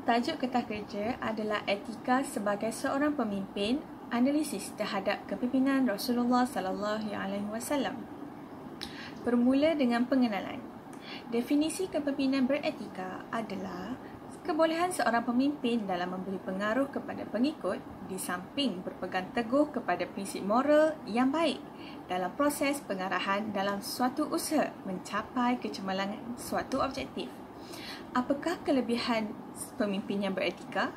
Tajuk ketah kerja adalah etika sebagai seorang pemimpin, analisis terhadap kepimpinan Rasulullah sallallahu alaihi wasallam. Bermula dengan pengenalan. Definisi kepimpinan beretika adalah kebolehan seorang pemimpin dalam memberi pengaruh kepada pengikut di samping berpegang teguh kepada prinsip moral yang baik dalam proses pengarahan dalam suatu usaha mencapai kecemerlangan suatu objektif. Apakah kelebihan pemimpin yang beretika?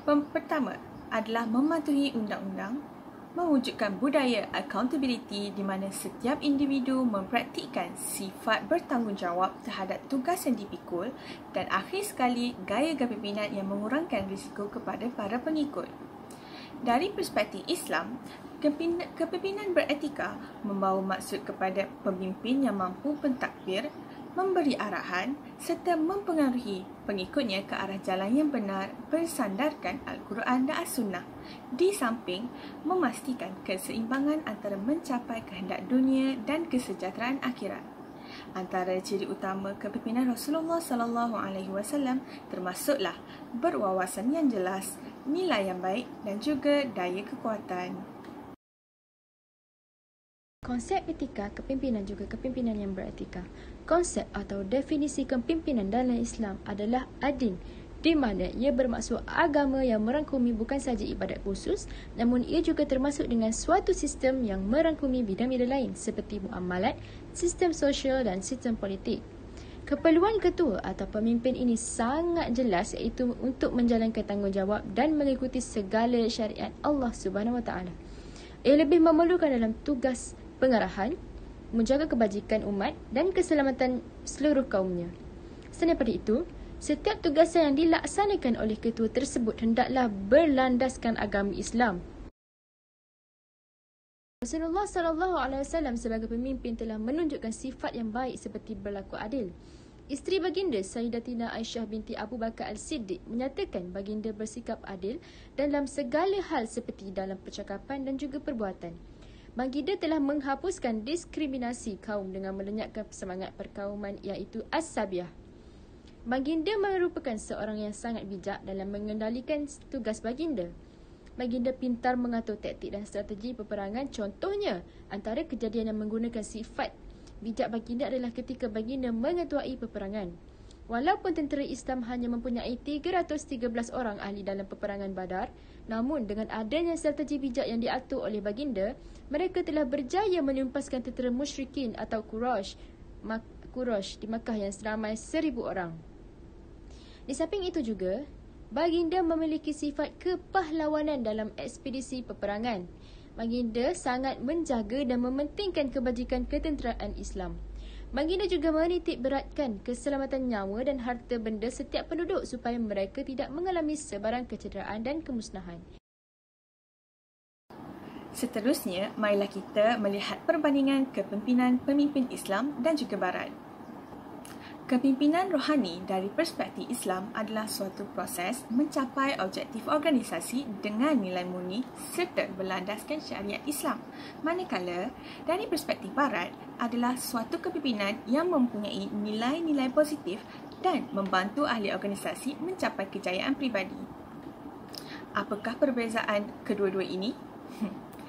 Pertama adalah mematuhi undang-undang, mewujudkan budaya accountability di mana setiap individu mempraktikkan sifat bertanggungjawab terhadap tugas yang dipikul, dan akhir sekali gaya kepimpinan yang mengurangkan risiko kepada para pengikut. Dari perspektif Islam, kepimpinan beretika membawa maksud kepada pemimpin yang mampu pentadbir, memberi arahan serta mempengaruhi pengikutnya ke arah jalan yang benar bersandarkan Al-Quran dan As-Sunnah, di samping memastikan keseimbangan antara mencapai kehendak dunia dan kesejahteraan akhirat. Antara ciri utama kepimpinan Rasulullah sallallahu alaihi wasallam termasuklah berwawasan yang jelas, nilai yang baik dan juga daya kekuatan. Konsep etika kepimpinan juga kepimpinan yang beretika. Konsep atau definisi kepimpinan dalam Islam adalah adil, di mana ia bermaksud agama yang merangkumi bukan sahaja ibadat khusus, namun ia juga termasuk dengan suatu sistem yang merangkumi bidang-bidang lain seperti muamalat, sistem sosial dan sistem politik. Keperluan ketua atau pemimpin ini sangat jelas, iaitu untuk menjalankan tanggungjawab dan mengikuti segala syariat Allah Subhanahu Wa Taala. Ia lebih memerlukan dalam tugas pengarahan, menjaga kebajikan umat dan keselamatan seluruh kaumnya. Selain daripada itu, setiap tugasan yang dilaksanakan oleh ketua tersebut hendaklah berlandaskan agama Islam. Rasulullah sallallahu alaihi wasallam sebagai pemimpin telah menunjukkan sifat yang baik seperti berlaku adil. Isteri baginda Sayyidatina Aisyah binti Abu Bakar Al-Siddiq menyatakan baginda bersikap adil dalam segala hal seperti dalam percakapan dan juga perbuatan. Baginda telah menghapuskan diskriminasi kaum dengan melenyapkan semangat perkauman, iaitu as-sabiah. Baginda merupakan seorang yang sangat bijak dalam mengendalikan tugas baginda. Baginda pintar mengatur taktik dan strategi peperangan. Contohnya, antara kejadian yang menggunakan sifat bijak baginda adalah ketika baginda mengetuai peperangan. Walaupun tentera Islam hanya mempunyai 313 orang ahli dalam peperangan Badar, namun dengan adanya strategi bijak yang diatur oleh baginda, mereka telah berjaya menyumpaskan tentera musyrikin atau Quraisy di Makkah yang seramai 1,000 orang. Di samping itu juga, baginda memiliki sifat kepahlawanan dalam ekspedisi peperangan. Baginda sangat menjaga dan mementingkan kebajikan ketenteraan Islam. Baginda juga menitik beratkan keselamatan nyawa dan harta benda setiap penduduk supaya mereka tidak mengalami sebarang kecederaan dan kemusnahan. Seterusnya, marilah kita melihat perbandingan kepimpinan pemimpin Islam dan juga Barat. Kepimpinan rohani dari perspektif Islam adalah suatu proses mencapai objektif organisasi dengan nilai murni serta berlandaskan syariat Islam. Manakala, dari perspektif Barat adalah suatu kepimpinan yang mempunyai nilai-nilai positif dan membantu ahli organisasi mencapai kejayaan pribadi. Apakah perbezaan kedua-dua ini?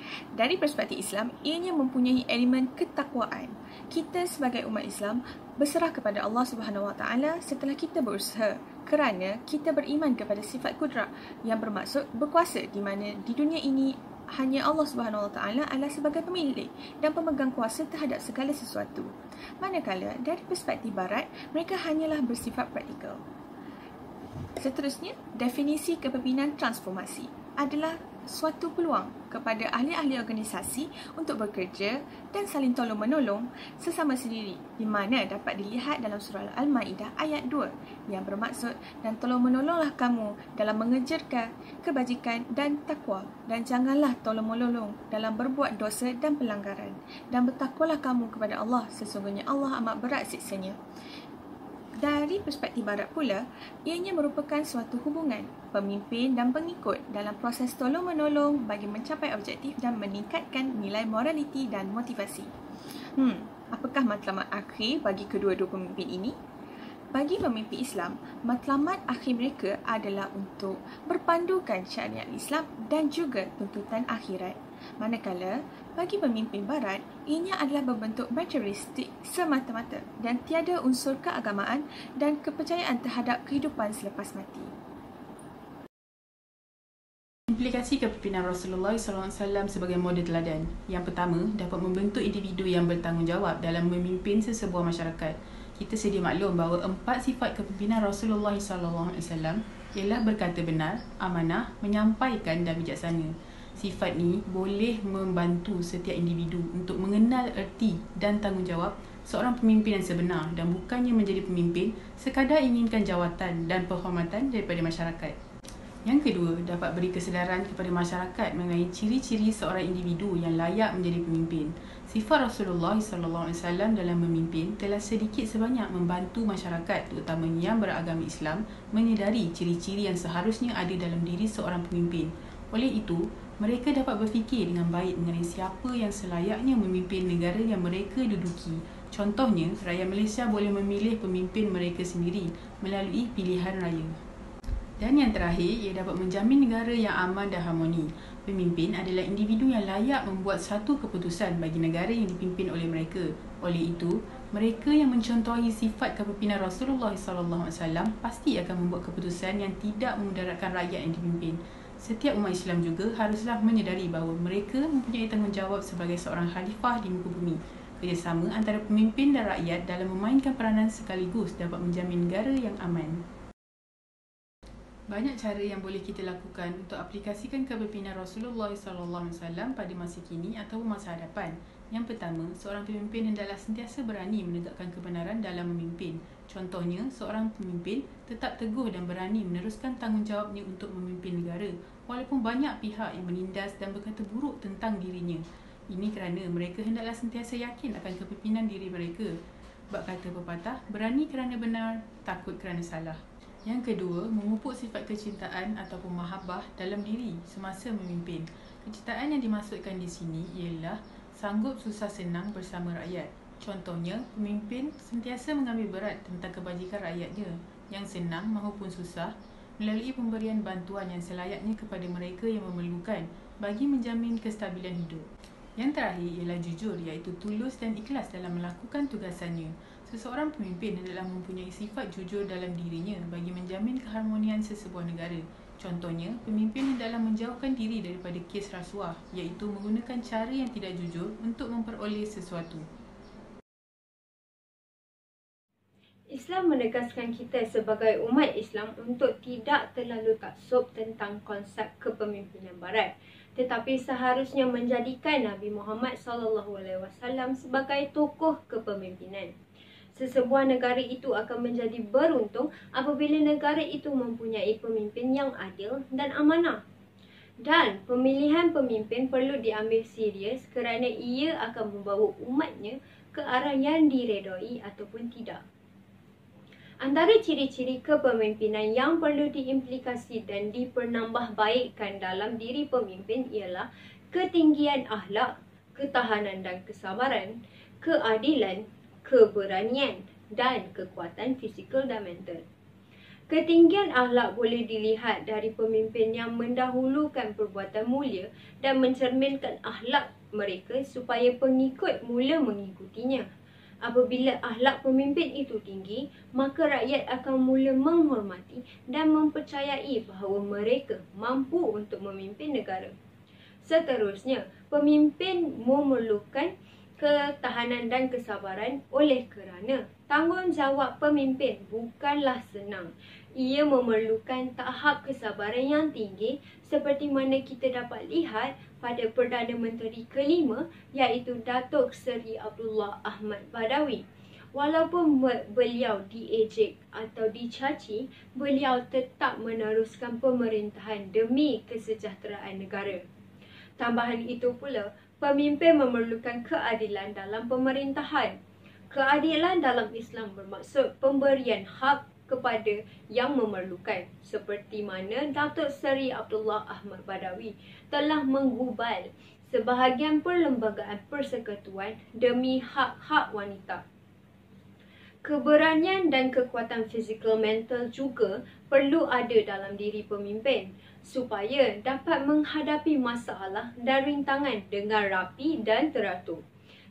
Dari perspektif Islam, ianya mempunyai elemen ketakwaan. Kita sebagai umat Islam berserah kepada Allah Subhanahu Wa Taala setelah kita berusaha, kerana kita beriman kepada sifat kudrat yang bermaksud berkuasa, di mana di dunia ini hanya Allah Subhanahu Wa Taala adalah sebagai pemilik dan pemegang kuasa terhadap segala sesuatu. Manakala dari perspektif Barat, mereka hanyalah bersifat praktikal. Seterusnya, definisi kepimpinan transformasi adalah suatu peluang kepada ahli-ahli organisasi untuk bekerja dan saling tolong-menolong sesama sendiri, di mana dapat dilihat dalam surah Al-Ma'idah ayat 2 yang bermaksud, dan tolong-menolonglah kamu dalam mengejarkan kebajikan dan takwa, dan janganlah tolong-menolong dalam berbuat dosa dan pelanggaran, dan bertakwalah kamu kepada Allah, sesungguhnya Allah amat berat siksanya. Dari perspektif barat pula, ianya merupakan suatu hubungan pemimpin dan pengikut dalam proses tolong-menolong bagi mencapai objektif dan meningkatkan nilai moraliti dan motivasi. Apakah matlamat akhir bagi kedua-dua pemimpin ini? Bagi pemimpin Islam, matlamat akhir mereka adalah untuk berpandukan syariat Islam dan juga tuntutan akhirat. Manakala, bagi pemimpin barat, ianya adalah berbentuk materialistik semata-mata dan tiada unsur keagamaan dan kepercayaan terhadap kehidupan selepas mati. Implikasi kepimpinan Rasulullah SAW sebagai model teladan. Yang pertama, dapat membentuk individu yang bertanggungjawab dalam memimpin sesebuah masyarakat. Kita sedia maklum bahawa 4 sifat kepimpinan Rasulullah SAW ialah berkata benar, amanah, menyampaikan dan bijaksana. Sifat ni boleh membantu setiap individu untuk mengenal erti dan tanggungjawab seorang pemimpin yang sebenar dan bukannya menjadi pemimpin sekadar inginkan jawatan dan penghormatan daripada masyarakat. Yang kedua, dapat beri kesedaran kepada masyarakat mengenai ciri-ciri seorang individu yang layak menjadi pemimpin. Sifat Rasulullah SAW dalam memimpin telah sedikit sebanyak membantu masyarakat, terutamanya yang beragama Islam, menyedari ciri-ciri yang seharusnya ada dalam diri seorang pemimpin. Oleh itu, mereka dapat berfikir dengan baik mengenai siapa yang selayaknya memimpin negara yang mereka duduki. Contohnya, rakyat Malaysia boleh memilih pemimpin mereka sendiri melalui pilihan raya. Dan yang terakhir, ia dapat menjamin negara yang aman dan harmoni. Pemimpin adalah individu yang layak membuat satu keputusan bagi negara yang dipimpin oleh mereka. Oleh itu, mereka yang mencontohi sifat kepimpinan Rasulullah SAW pasti akan membuat keputusan yang tidak memudaratkan rakyat yang dipimpin. Setiap umat Islam juga haruslah menyedari bahawa mereka mempunyai tanggungjawab sebagai seorang khalifah di muka bumi. Kerjasama antara pemimpin dan rakyat dalam memainkan peranan sekaligus dapat menjamin negara yang aman. Banyak cara yang boleh kita lakukan untuk aplikasikan kepimpinan Rasulullah SAW pada masa kini atau masa hadapan. Yang pertama, seorang pemimpin hendaklah sentiasa berani menegakkan kebenaran dalam memimpin. Contohnya, seorang pemimpin tetap teguh dan berani meneruskan tanggungjawabnya untuk memimpin negara, walaupun banyak pihak yang menindas dan berkata buruk tentang dirinya. Ini kerana mereka hendaklah sentiasa yakin akan kepimpinan diri mereka. Bab kata pepatah, berani kerana benar, takut kerana salah. Yang kedua, memupuk sifat kecintaan ataupun mahabbah dalam diri semasa memimpin. Kecintaan yang dimaksudkan di sini ialah sanggup susah senang bersama rakyat. Contohnya, pemimpin sentiasa mengambil berat tentang kebajikan rakyatnya, yang senang maupun susah, melalui pemberian bantuan yang selayaknya kepada mereka yang memerlukan bagi menjamin kestabilan hidup. Yang terakhir ialah jujur, iaitu tulus dan ikhlas dalam melakukan tugasannya. Seseorang pemimpin adalah mempunyai sifat jujur dalam dirinya bagi menjamin keharmonian sesebuah negara. Contohnya, pemimpin hendaklah menjauhkan diri daripada kes rasuah, iaitu menggunakan cara yang tidak jujur untuk memperoleh sesuatu. Islam menegaskan kita sebagai umat Islam untuk tidak terlalu taksub tentang konsep kepemimpinan barat, tetapi seharusnya menjadikan Nabi Muhammad SAW sebagai tokoh kepemimpinan. Sesebuah negara itu akan menjadi beruntung apabila negara itu mempunyai pemimpin yang adil dan amanah. Dan pemilihan pemimpin perlu diambil serius kerana ia akan membawa umatnya ke arah yang diredai ataupun tidak. Antara ciri-ciri kepemimpinan yang perlu diimplikasi dan dipernambahbaikkan dalam diri pemimpin ialah ketinggian akhlak, ketahanan dan kesabaran, keadilan, keberanian dan kekuatan fizikal dan mental. Ketinggian akhlak boleh dilihat dari pemimpin yang mendahulukan perbuatan mulia dan mencerminkan akhlak mereka supaya pengikut mula mengikutinya. Apabila akhlak pemimpin itu tinggi, maka rakyat akan mula menghormati dan mempercayai bahawa mereka mampu untuk memimpin negara. Seterusnya, pemimpin memerlukan ketahanan dan kesabaran oleh kerana tanggungjawab pemimpin bukanlah senang. Ia memerlukan tahap kesabaran yang tinggi seperti mana kita dapat lihat pada Perdana Menteri kelima iaitu Datuk Seri Abdullah Ahmad Badawi. Walaupun beliau diejek atau dicaci, beliau tetap meneruskan pemerintahan demi kesejahteraan negara. Tambahan itu pula, pemimpin memerlukan keadilan dalam pemerintahan. Keadilan dalam Islam bermaksud pemberian hak kepada yang memerlukan, seperti mana Datuk Seri Abdullah Ahmad Badawi telah menggubal sebahagian perlembagaan persekutuan demi hak-hak wanita. Keberanian dan kekuatan fizikal mental juga perlu ada dalam diri pemimpin supaya dapat menghadapi masalah dan rintangan dengan rapi dan teratur.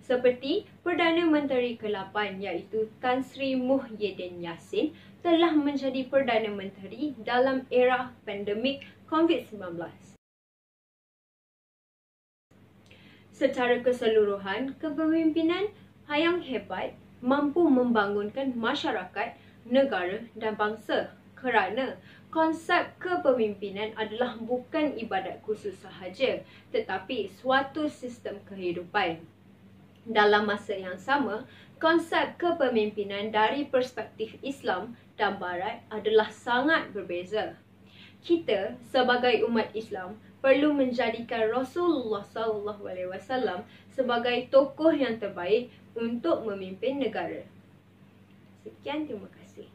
Seperti Perdana Menteri ke-8 iaitu Tan Sri Muhyiddin Yassin telah menjadi Perdana Menteri dalam era pandemik COVID-19. Secara keseluruhan, kepemimpinan yang hebat mampu membangunkan masyarakat, negara dan bangsa kerana konsep kepemimpinan adalah bukan ibadat khusus sahaja tetapi suatu sistem kehidupan. Dalam masa yang sama, konsep kepemimpinan dari perspektif Islam dan Barat adalah sangat berbeza. Kita sebagai umat Islam perlu menjadikan Rasulullah SAW sebagai tokoh yang terbaik untuk memimpin negara. Sekian, terima kasih.